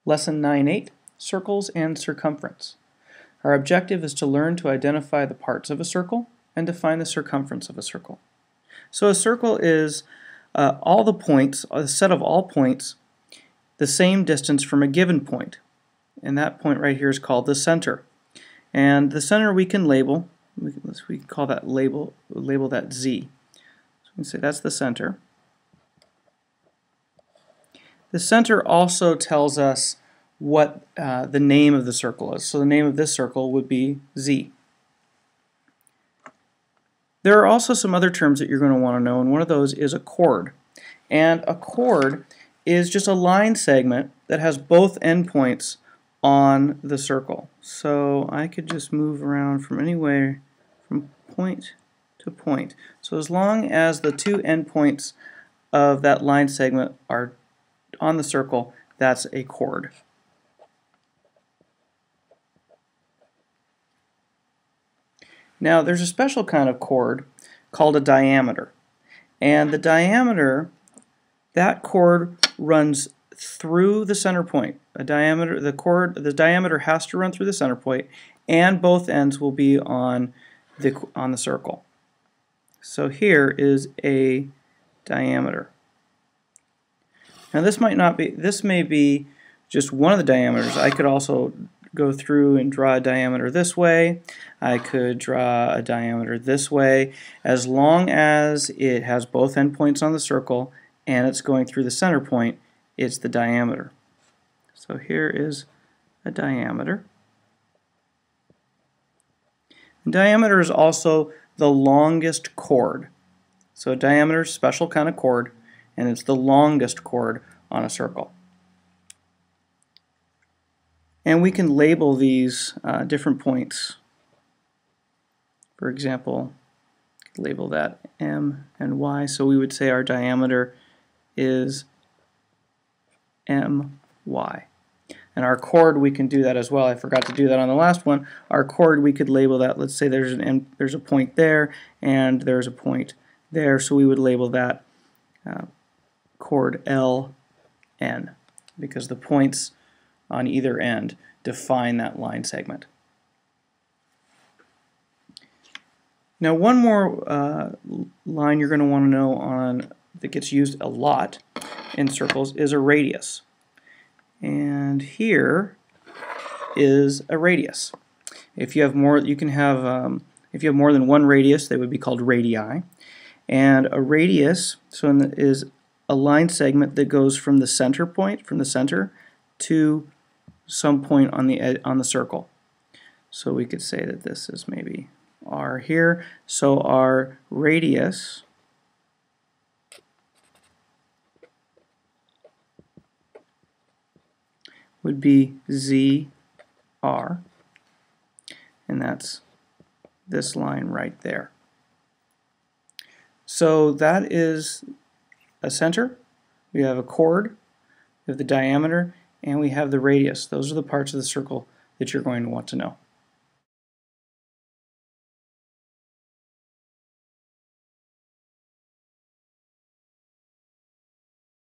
Lesson 9-8, Circles and Circumference. Our objective is to learn to identify the parts of a circle and to find the circumference of a circle. So a circle is all the points, a set of all points, the same distance from a given point. And that point right here is called the center. And the center we can label, we call that label that Z. So we can say that's the center. The center also tells us what the name of the circle is. So the name of this circle would be Z. There are also some other terms that you're going to want to know, and one of those is a chord. And a chord is just a line segment that has both endpoints on the circle. So I could just move around from anywhere from point to point. So as long as the two endpoints of that line segment are on the circle, that's a chord. Now there's a special kind of chord called a diameter, and the diameter, that chord runs through the center point. The diameter has to run through the center point, and both ends will be on the circle. So here is a diameter. Now this may be just one of the diameters. I could also go through and draw a diameter this way. I could draw a diameter this way. As long as it has both endpoints on the circle and it's going through the center point, it's the diameter. So here is a diameter. And diameter is also the longest chord. So a diameter is a special kind of chord, and it's the longest chord on a circle. And we can label these different points. For example, label that M and Y. So we would say our diameter is MY. And our chord, we can do that as well. I forgot to do that on the last one. Our chord, we could label that. Let's say there's a point there and there's a point there. So we would label that chord LN, because the points on either end define that line segment. Now one more line you're going to want to know that gets used a lot in circles is a radius. And here is a radius. If you have more, you can have if you have more than one radius, they would be called radii. And a radius is a line segment that goes from the center point, to some point on the circle. So we could say that this is maybe R here. So our radius would be ZR, and that's this line right there. So that is a center, we have a chord, we have the diameter, and we have the radius. Those are the parts of the circle that you're going to want to know.